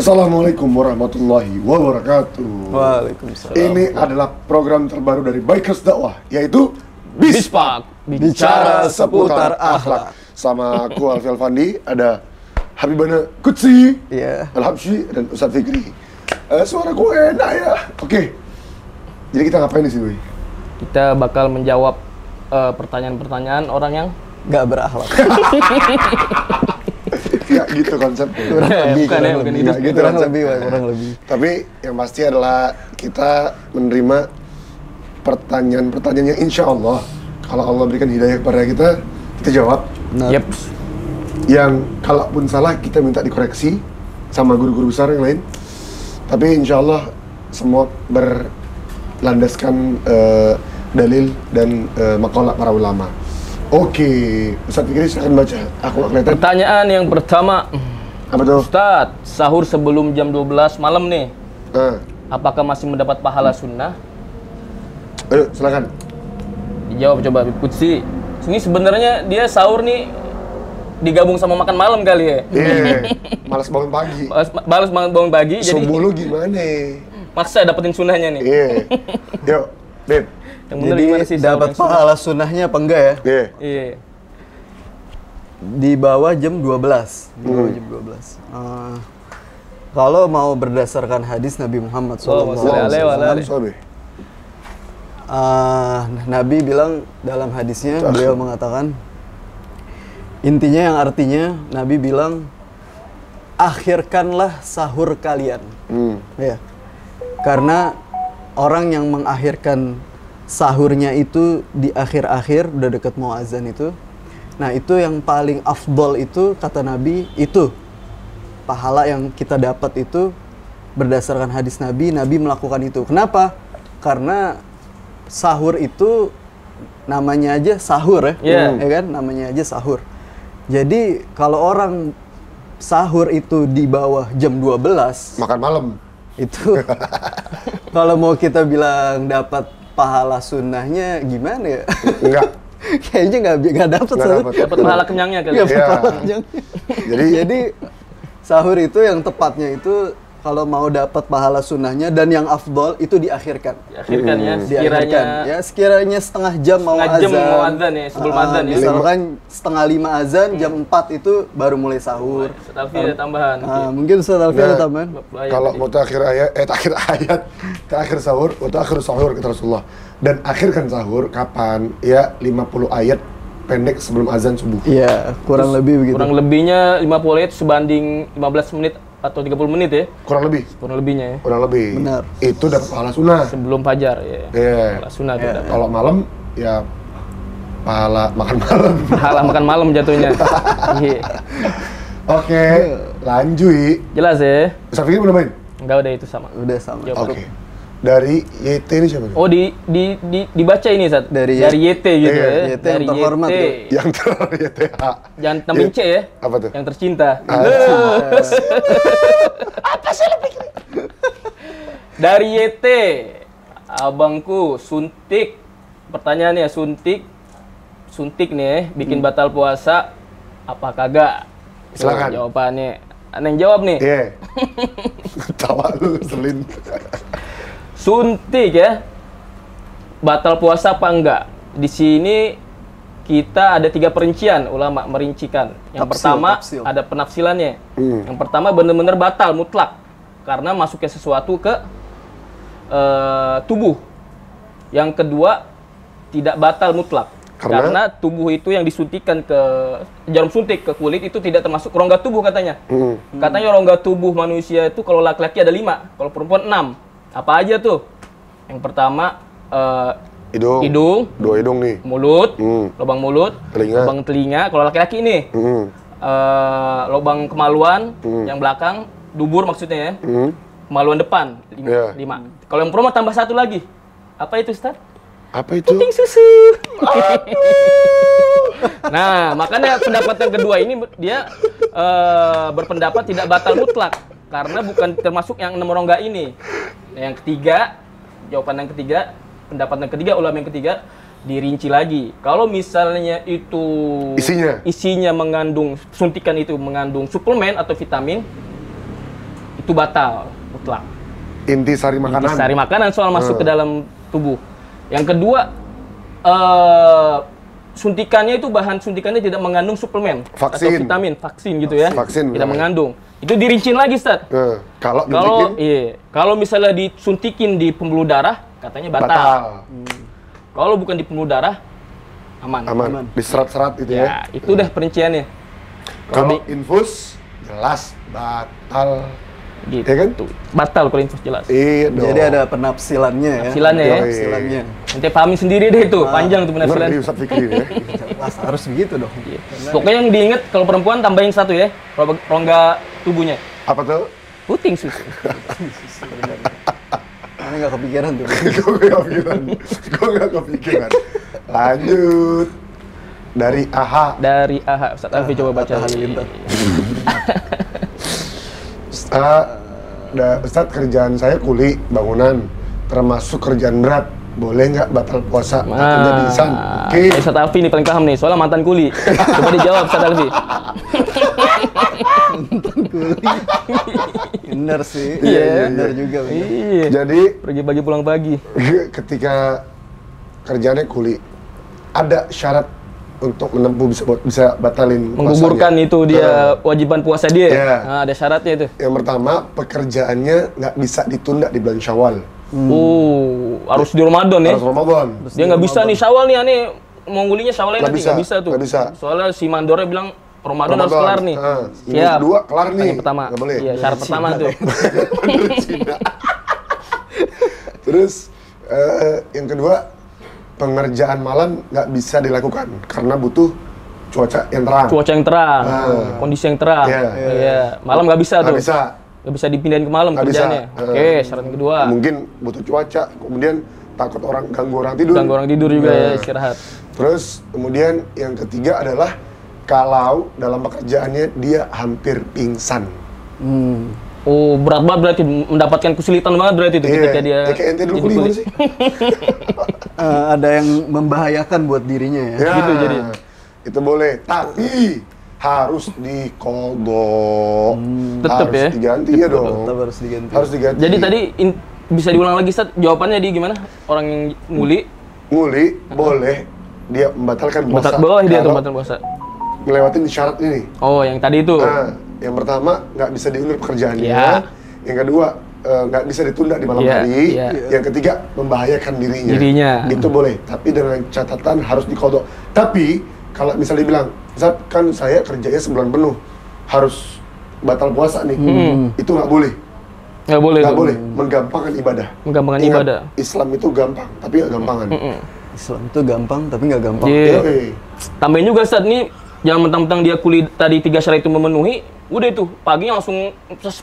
Assalamualaikum warahmatullahi wabarakatuh. Waalaikumsalam. Ini adalah program terbaru dari Bikers Dakwah, yaitu Bispak, bicara seputar akhlak. Sama aku Alfi Alfandi, ada Habibana Kutsi, Iya. Al-Habsyi, dan Ustadz Fikri. Suara gue enak ya. Oke. Jadi kita ngapain di sini? Kita bakal menjawab pertanyaan-pertanyaan orang yang Gak berakhlak. Ya gitu konsepnya. bukan itu. Nggak gitu kurang konsepnya. lebih. Tapi yang pasti adalah kita menerima pertanyaan-pertanyaan yang insya Allah kalau Allah berikan hidayah kepada kita jawab. Nah, Yep. Yang kalaupun salah kita minta dikoreksi sama guru-guru besar yang lain. Tapi insya Allah semua berlandaskan dalil dan makalah para ulama. Oke, Ustadz Fikri silahkan baca. Aku nggak kelihatan. Pertanyaan yang pertama, Apa tuh? Ustadz, sahur sebelum jam 12 malam nih, Nah, apakah masih mendapat pahala sunnah? ayo silakan. Dijawab coba Habib Kutsi. Ini sebenarnya dia sahur nih digabung sama makan malam kali ya. Iya, malas bangun pagi. Balas bangun pagi, jadi Subuh lu gimana? maksa dapetin sunnahnya nih. Iya. Yuk, Beb. Yang bener jadi gimana sih sahur dapat yang sunnah? pahala sunnahnya apa enggak ya? Iya. Iya. Di bawah jam 12. Di bawah jam 12. Kalau mau berdasarkan hadis Nabi Muhammad Sallallahu SAW, alaihi wasallam. Sobe. Nabi bilang dalam hadisnya, beliau mengatakan, intinya yang artinya Nabi bilang, akhirkanlah sahur kalian. Ya. Karena orang yang mengakhirkan sahurnya itu di akhir-akhir, udah deket mau azan itu, nah itu yang paling afdol itu, kata Nabi, itu pahala yang kita dapat itu berdasarkan hadis Nabi melakukan itu. Kenapa? Karena sahur itu namanya aja sahur ya, Iya. ya kan? Namanya aja sahur. Jadi kalau orang sahur itu di bawah jam 12 Makan malam. itu kalau mau kita bilang dapat pahala sunnahnya gimana ya? Enggak. Kayaknya nggak dapat. Nggak dapet. Dapat pahala kenyangnya kali. Nggak ya. dapat Iya. pahala kenyangnya. Jadi- Jadi sahur itu yang tepatnya itu kalau mau dapat pahala sunnahnya dan yang afdol itu diakhirkan. Diakhirkan ya, Diakhirkan. sekiranya Ya sekiranya setengah jam mau setengah jam azan. mau azan ya, sebelum azan ya. Misalkan setengah 5 azan, jam 4 itu baru mulai sahur. Ustadz Alfi ada tambahan. Mungkin Ustaz Alfi ada Nah, tambahan? Kalau mau terakhir sahur, waktu akhir sahur kata Rasulullah. Dan akhirkan sahur kapan? Ya 50 ayat pendek sebelum azan subuh. Iya, kurang lebih begitu. Kurang lebihnya 50 menit sebanding 15 menit atau 30 menit ya. Kurang lebih. Kurang lebihnya ya. Kurang lebih. Benar. Itu dapat pahala sunnah. Sebelum fajar ya. Iya. Pahala sunnah tuh dapat. Kalau malam ya pahala makan malam. Pahala makan malam jatuhnya. Iya. Oke, lanjut. Jelas ya? Ustaz Fikri belum main? Enggak udah itu sama. Udah sama. Jawab. Oke. Dari YT ini siapa? Oh dibaca ini Sat. Dari YT gitu Iya, ya. YT yang terhormat, YT. tuh. Yang terakhir YTH. Jangan tambahin C ya. Apa tuh? Yang tercinta. Apa sih lu pikir? Dari YT. Abangku suntik. Pertanyaannya suntik nih ya, bikin batal puasa apa kagak? Silakan. Jawabannya. Ada yang jawab nih. Iya. Tawa lu selin. Suntik ya. Batal puasa apa enggak? Di sini kita ada 3 perincian, ulama merincikan. Yang pertama tafsil. ada penafsilannya. Yang pertama benar-benar batal mutlak karena masuknya sesuatu ke tubuh. Yang kedua tidak batal mutlak karena tubuh itu yang disuntikan ke jarum suntik ke kulit itu tidak termasuk rongga tubuh katanya. Katanya rongga tubuh manusia itu kalau laki-laki ada 5, kalau perempuan 6. Apa aja tuh? Yang pertama hidung, 2 hidung nih. mulut, lubang mulut, Telinga. lubang telinga. Kalau laki-laki ini lubang kemaluan yang belakang, dubur maksudnya ya. Kemaluan depan 5. Iya. Kalau yang perempuan tambah 1 lagi. Apa itu, Ustaz? Apa itu? Puting susu. Nah, makanya pendapat yang kedua ini dia berpendapat tidak batal mutlak karena bukan termasuk yang 6 rongga ini. Nah, yang ketiga, jawaban yang ketiga, pendapat yang ketiga, ulama yang ketiga dirinci lagi. Kalau misalnya itu isinya mengandung suntikan itu mengandung suplemen atau vitamin, itu itu batal mutlak. Intisari makanan. Intisari makanan soal masuk ke dalam tubuh. Yang kedua, suntikannya itu bahan suntikannya tidak mengandung suplemen atau Vaksin. vitamin, vaksin gitu ya. Vaksin, Tidak benar. mengandung. Itu dirincin lagi, Ustaz. Kalau misalnya disuntikin di pembuluh darah, katanya batal. Kalau bukan di pembuluh darah, aman. Di serat-serat itu ya. Ya, itu udah perinciannya. Kalau infus jelas batal. Gitu. Ya kan? Batal kalau infus jelas. Iya dong. Jadi ada penafsilannya ya. Penafsilannya ya. Penafsilannya. Nanti pahami sendiri deh itu, panjang tuh penafsilan. Ngeri Ustaz Fikri ya. Jelas, harus begitu dong. Pokoknya yang diingat kalau perempuan tambahin satu ya, rongga tubuhnya. Apa tuh? Puting susu. Ini nggak kepikiran tuh. Gue nggak kepikiran. Lanjut. Dari AHA. Dari AHA, Ustaz Alfi coba baca lagi. Ustaz, kerjaan saya kuli bangunan, termasuk kerjaan berat. Boleh nggak batal puasa? Takutnya pingsan. Oke. Ustaz Alfi ini paling paham nih, soalnya mantan kuli. Coba dijawab Ustaz Alfi. Bener sih. Iya. Bener juga. Iya. Jadi Pergi pagi pulang pagi. ketika kerjaannya kuli, ada syarat untuk menempuh bisa batalin Menggugurkan puasanya. itu dia kewajiban puasa dia. Iya. Nah, ada syaratnya itu. Yang pertama, pekerjaannya nggak bisa ditunda di bulan Syawal. Harus di Ramadan ya. Harus Ramadan. Dia nggak bisa nih Syawal nih, aneh mau ngulinya Syawal Nggak nanti bisa, nggak bisa tuh. nggak bisa. Soalnya si mandornya bilang Ramadan harus kelar nih. Minggu kedua kelar nih. Yang pertama. Nggak boleh. Iya, syarat pertama tuh. Menurut Cina. Terus yang kedua, pengerjaan malam nggak bisa dilakukan karena butuh cuaca yang terang. Cuaca yang terang, kondisi yang terang. Iya. Iya. Malam nggak bisa tuh. Nggak bisa. Nggak bisa dipindahin ke malam Nggak kerjaannya. bisa. Oke, syarat yang kedua. Mungkin butuh cuaca, kemudian takut ganggu orang tidur. Ganggu orang tidur juga ya, istirahat. Terus kemudian yang ketiga adalah kalau dalam pekerjaannya dia hampir pingsan. Oh, berat banget berarti, mendapatkan kesulitan banget berarti itu ketika dia Ya, kayak ente dulu jadi kuliah kuli. sih. Ada yang membahayakan buat dirinya ya. Ya, Gitu jadi. itu boleh, tapi harus dikodok. Tetep harus ya? diganti ya dong. Tetap harus diganti. Harus diganti. Jadi tadi bisa diulang lagi, Ustaz, jawabannya di gimana? Orang yang nguli, nguli boleh dia membatalkan puasa. boleh dia tuh kalau batal puasa. ngelewatin syarat ini. Oh, yang tadi itu. Nah, yang pertama nggak bisa diundur pekerjaannya. Iya. Yang kedua nggak bisa ditunda di malam Iya, hari. iya. Yang ketiga membahayakan dirinya. Itu boleh, tapi dengan catatan harus dikodok. Tapi kalau misalnya dibilang, Zat, kan saya kerjanya sebulan penuh, harus batal puasa nih. Itu nggak boleh. Nggak boleh Nggak tuh. boleh, menggampangkan ibadah. Menggampangkan Ingat, ibadah. Islam itu gampang, tapi nggak gampangan. Islam itu gampang tapi nggak gampang. Iya. Yoi. Tambahin juga, Ustaz, nih jangan mentang-mentang dia kuli tadi 3 syarat itu memenuhi, udah itu paginya langsung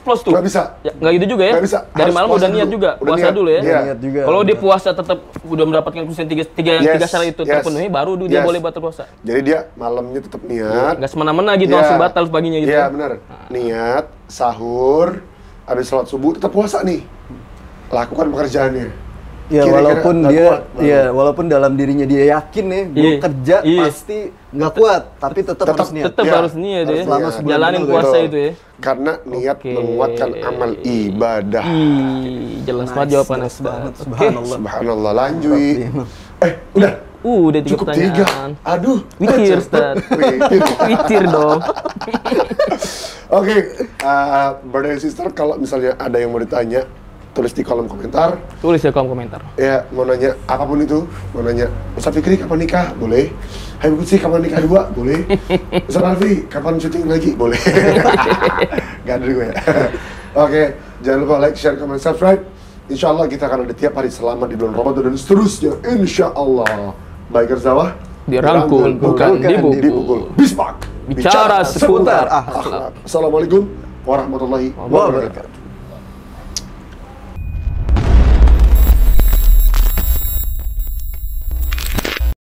plus tuh. Nggak bisa. Ya, nggak gitu juga ya? Nggak bisa. Dari Harus malam puasa udah niat dulu. juga, Udah puasa niat. dulu ya. Iya. Niat juga. Kalau dia puasa tetap udah mendapatkan kusen tiga syarat itu terpenuhi, baru dia Yes. boleh batal puasa. Jadi dia malamnya tetap niat. Nggak semena-mena gitu Iya. langsung batal paginya gitu. Iya benar. Niat, sahur, habis sholat subuh tetap puasa nih. Lakukan pekerjaannya. Ya Kira-kira walaupun nggak dia, kuat, Bang. ya walaupun dalam dirinya dia yakin nih, gue Iya. kerja Iya. pasti nggak kuat, tapi tetap harus niat. Tetap Iya, harus niat ya. selama sebulan Jalanin penuh, puasa Betul. itu ya. Karena niat Oke. menguatkan amal ibadah. Jelas banget jawabannya. Nice banget, Ustaz. Oke. subhanallah. Subhanallah, lanjut. Iya. Udah. Udah 3 Cukup pertanyaan. 3. Aduh. Witir, Ustaz. Witir. Witir dong. Oke, brother and sister, kalau misalnya ada yang mau ditanya, tulis di kolom komentar. Tulis ya kolom komentar. Ya, mau nanya apapun itu, mau nanya Ustaz Fikri kapan nikah? Boleh. Habib Qudsi kapan nikah 2? Boleh. Ustaz Alfi kapan syuting lagi? Boleh. Gak ada gue ya. Oke, jangan lupa like, share, comment, subscribe. Insya Allah kita akan ada tiap hari selama di bulan Ramadan dan seterusnya. Insya Allah. Biker sawah Dirangkul, bukan dibukul. Bismak. Bicara seputar akhlak. Assalamualaikum warahmatullahi wabarakatuh.